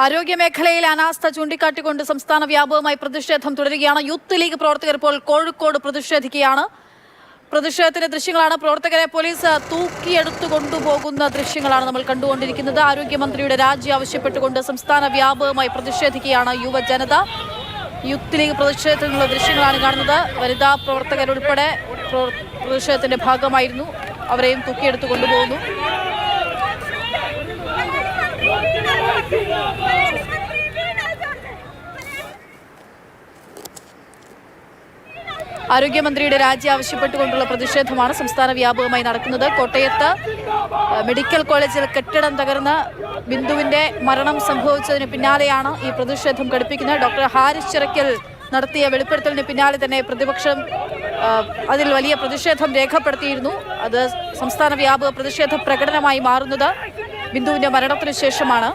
ആരോഗ്യമേഖലയിലെ അനാസ്ഥ ചൂണ്ടിക്കാട്ടിക്കൊണ്ട് സംസ്ഥാന വ്യാപകമായി പ്രതിഷേധം തുടരുകയാണ്. യൂത്ത് ലീഗ് പ്രവർത്തകർ ഇപ്പോൾ കോഴിക്കോട് പ്രതിഷേധിക്കുകയാണ്. പ്രതിഷേധത്തിന്റെ ദൃശ്യങ്ങളാണ്. പ്രവർത്തകരെ പോലീസ് തൂക്കിയെടുത്തു കൊണ്ടുപോകുന്ന ദൃശ്യങ്ങളാണ് നമ്മൾ കണ്ടുകൊണ്ടിരിക്കുന്നത്. ആരോഗ്യമന്ത്രിയുടെ രാജി ആവശ്യപ്പെട്ടുകൊണ്ട് സംസ്ഥാന വ്യാപകമായി പ്രതിഷേധിക്കുകയാണ് യുവജനത. യൂത്ത് ലീഗ് പ്രതിഷേധത്തിനുള്ള ദൃശ്യങ്ങളാണ് കാണുന്നത്. വനിതാ പ്രവർത്തകരുൾപ്പെടെ പ്രതിഷേധത്തിന്റെ ഭാഗമായിരുന്നു. അവരെയും തൂക്കിയെടുത്തു കൊണ്ടുപോകുന്നു. ആരോഗ്യമന്ത്രിയുടെ രാജി ആവശ്യപ്പെട്ടുകൊണ്ടുള്ള പ്രതിഷേധമാണ് സംസ്ഥാന വ്യാപകമായി നടക്കുന്നത്. കോട്ടയത്ത് മെഡിക്കൽ കോളേജിൽ കെട്ടിടം തകർന്ന് ബിന്ദുവിന്റെ മരണം സംഭവിച്ചതിന് പിന്നാലെയാണ് ഈ പ്രതിഷേധം ഘടിപ്പിക്കുന്നത്. ഡോക്ടർ ഹാരിസ് ചിറക്കൽ നടത്തിയ വെളിപ്പെടുത്തലിന് പിന്നാലെ തന്നെ പ്രതിപക്ഷം അതിൽ വലിയ പ്രതിഷേധം രേഖപ്പെടുത്തിയിരുന്നു. അത് സംസ്ഥാന വ്യാപക പ്രതിഷേധ പ്രകടനമായി മാറുന്നത് ബിന്ദുവിന്റെ മരണത്തിന് ശേഷമാണ്.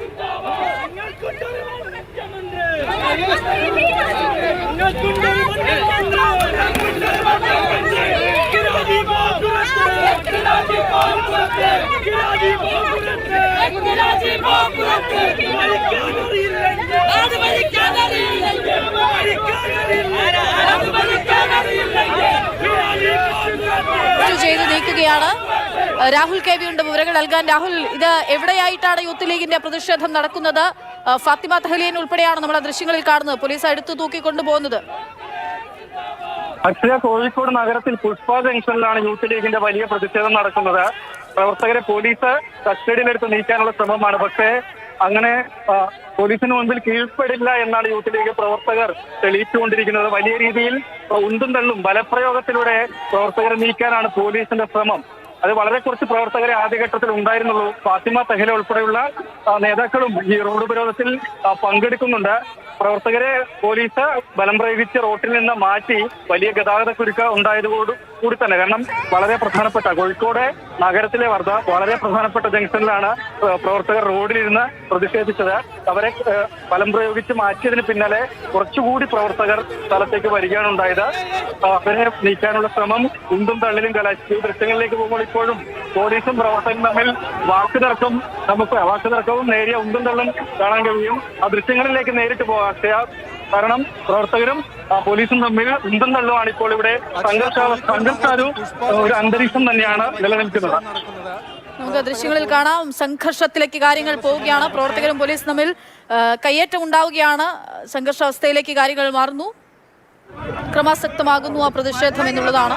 ചെയ്ത് നീക്കുകയാണ്. രാഹുൽ കെ വി ഉണ്ട് വിവരങ്ങൾ നൽകാൻ. രാഹുൽ, ഇത് എവിടെയായിട്ടാണ് യൂത്ത് ലീഗിന്റെ പ്രതിഷേധം നടക്കുന്നത്? ഫാത്തിമ തഹ്ലിയൻ ഉൾപ്പെടെയാണ് നമ്മൾ ആ ദൃശ്യങ്ങളിൽ കാണുന്നത്. പോലീസ് എടുത്തു തൂക്കിക്കൊണ്ടുപോകുന്നത്. അക്ഷയ, കോഴിക്കോട് നഗരത്തിൽ പുഷ്പ ജംഗ്ഷനിലാണ് യൂത്ത് ലീഗിന്റെ വലിയ പ്രതിഷേധം നടക്കുന്നത്. പ്രവർത്തകരെ പോലീസ് കസ്റ്റഡിയിലെടുത്ത് നീക്കാനുള്ള ശ്രമമാണ്. പക്ഷേ അങ്ങനെ പോലീസിന് മുൻപിൽ കീഴ്പ്പെടില്ല എന്നാണ് യൂത്ത് ലീഗ് പ്രവർത്തകർ തെളിയിച്ചുകൊണ്ടിരിക്കുന്നത്. വലിയ രീതിയിൽ ഉന്തും തള്ളും ബലപ്രയോഗത്തിലൂടെ പ്രവർത്തകരെ നീക്കാനാണ് പോലീസിന്റെ ശ്രമം. അത് വളരെ കുറച്ച് പ്രവർത്തകരെ ആദ്യഘട്ടത്തിൽ ഉണ്ടായിരുന്നുള്ളൂ. ഫാത്തിമ തഹ്ല ഉൾപ്പെടെയുള്ള നേതാക്കളും ഈ റോഡ് ഉപരോധത്തിൽ പങ്കെടുക്കുന്നുണ്ട്. പ്രവർത്തകരെ പോലീസ് ബലം പ്രയോഗിച്ച് റോട്ടിൽ നിന്ന് മാറ്റി വലിയ ഗതാഗത കുരുക്ക് ഉണ്ടായതോടുകൂടി തന്നെ, കാരണം വളരെ പ്രധാനപ്പെട്ട കോഴിക്കോട് നഗരത്തിലെ വളരെ പ്രധാനപ്പെട്ട ജംഗ്ഷനിലാണ് പ്രവർത്തകർ റോഡിലിരുന്ന് പ്രതിഷേധിച്ചത്. അവരെ ബലം പ്രയോഗിച്ച് മാറ്റിയതിന് പിന്നാലെ കുറച്ചുകൂടി പ്രവർത്തകർ സ്ഥലത്തേക്ക് വരികയാണ് ഉണ്ടായത്. അവരെ നീക്കാനുള്ള ശ്രമം ഉന്തും തള്ളിലും കലാശിച്ചു. ദൃശ്യങ്ങളിലേക്ക് പോകുമ്പോൾ ഇപ്പോഴും പോലീസും പ്രവർത്തകരും തമ്മിൽ വാക്കുതർക്കവും നേരിയ ഉന്തും തള്ളും കാണാൻ കഴിയും. ആ ദൃശ്യങ്ങളിലേക്ക് നേരിട്ട് പോകാം അക്ഷയ. കാരണം പ്രവർത്തകരും പോലീസും തമ്മിൽ ഉന്തും തള്ളുമാണ് ഇപ്പോൾ ഇവിടെ. ഒരു അന്തരീക്ഷം തന്നെയാണ് നിലനിൽക്കുന്നത്. നമുക്ക് ദൃശ്യങ്ങളിൽ കാണാം. സംഘർഷത്തിലേക്ക് കാര്യങ്ങൾ പോവുകയാണ്. പ്രവർത്തകരും പോലീസും തമ്മിൽ കയ്യേറ്റം ഉണ്ടാവുകയാണ്. സംഘർഷാവസ്ഥയിലേക്ക് കാര്യങ്ങൾ മാറുന്നു. ക്രമാസക്തമാകുന്നു ആ പ്രതിഷേധം എന്നുള്ളതാണ്.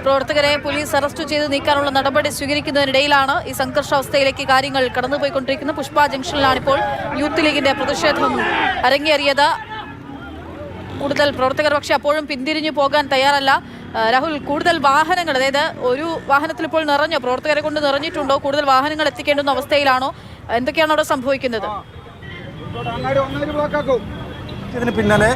പ്രവർത്തകരെ പോലീസ് അറസ്റ്റ് ചെയ്ത് നീക്കാനുള്ള നടപടി സ്വീകരിക്കുന്നതിനിടയിലാണ് ഈ സംഘർഷാവസ്ഥയിലേക്ക് കാര്യങ്ങൾ കടന്നുപോയിക്കൊണ്ടിരിക്കുന്നത്. പുഷ്പ ജംഗ്ഷനിലാണ് ഇപ്പോൾ യൂത്ത് ലീഗിന്റെ പ്രതിഷേധം അരങ്ങേറിയത്. കൂടുതൽ പ്രവർത്തകർ പക്ഷെ അപ്പോഴും പിന്തിരിഞ്ഞു പോകാൻ തയ്യാറല്ല. രാഹുൽ, കൂടുതൽ വാഹനങ്ങൾ, അതായത് ഒരു വാഹനത്തിൽ ഇപ്പോൾ നിറഞ്ഞോ? പ്രവർത്തകരെ കൊണ്ട് നിറഞ്ഞിട്ടുണ്ടോ? കൂടുതൽ വാഹനങ്ങൾ എത്തിക്കേണ്ടുന്ന അവസ്ഥയിലാണോ? എന്തൊക്കെയാണ് അവിടെ സംഭവിക്കുന്നത്? ഇതിന് പിന്നാലെ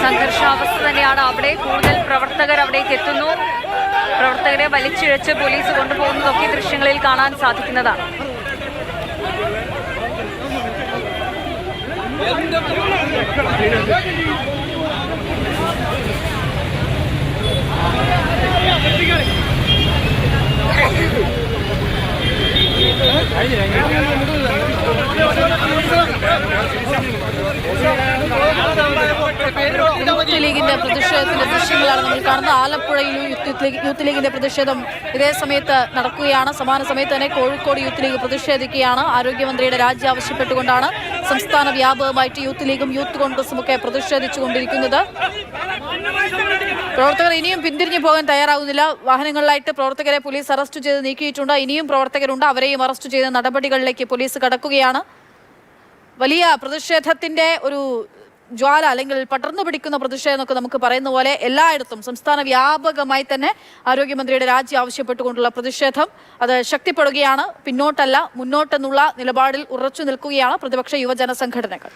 സംഘർഷാവസ്ഥ തന്നെയാണ് അവിടെ. കൂടുതൽ പ്രവർത്തകർ അവിടേക്ക് എത്തുന്നു. പ്രവർത്തകരെ വലിച്ചിഴച്ച് പോലീസ് കൊണ്ടുപോകുന്നതൊക്കെ ദൃശ്യങ്ങളിൽ കാണാൻ സാധിക്കുന്നതാണ്. യൂത്ത് ലീഗിന്റെ പ്രതിഷേധത്തിന്റെ ദൃശ്യങ്ങളാണ് നമ്മൾ കാണുന്നത്. ആലപ്പുഴയിലും യൂത്ത് ലീഗിന്റെ പ്രതിഷേധം ഇതേ സമയത്ത് നടക്കുകയാണ്. സമാന സമയത്ത് തന്നെ കോഴിക്കോട് യൂത്ത് ലീഗ് പ്രതിഷേധിക്കുകയാണ്. ആരോഗ്യമന്ത്രിയുടെ രാജി ആവശ്യപ്പെട്ടുകൊണ്ടാണ് സംസ്ഥാന വ്യാപകമായിട്ട് യൂത്ത് ലീഗും യൂത്ത് കോൺഗ്രസും ഒക്കെ പ്രതിഷേധിച്ചുകൊണ്ടിരിക്കുന്നത്. പ്രവർത്തകർ ഇനിയും പിന്തിരിഞ്ഞു പോകാൻ തയ്യാറാകുന്നില്ല. വാഹനങ്ങളിലായിട്ട് പ്രവർത്തകരെ പോലീസ് അറസ്റ്റ് ചെയ്ത് നീക്കിയിട്ടുണ്ട്. ഇനിയും പ്രവർത്തകരുണ്ട്. അവരെയും അറസ്റ്റ് ചെയ്ത നടപടികളിലേക്ക് പോലീസ് കടക്കുകയാണ്. വലിയ പ്രതിഷേധത്തിന്റെ ഒരു ജ്വാല, അല്ലെങ്കിൽ പടർന്നു പിടിക്കുന്ന പ്രതിഷേധം എന്നൊക്കെ നമുക്ക് പറയുന്ന പോലെ എല്ലായിടത്തും സംസ്ഥാന വ്യാപകമായി തന്നെ ആരോഗ്യമന്ത്രിയുടെ രാജി ആവശ്യപ്പെട്ടുകൊണ്ടുള്ള പ്രതിഷേധം അത് ശക്തിപ്പെടുകയാണ്. പിന്നോട്ടല്ല മുന്നോട്ടെന്നുള്ള നിലപാടിൽ ഉറച്ചു നിൽക്കുകയാണ് പ്രതിപക്ഷ യുവജന സംഘടനകൾ.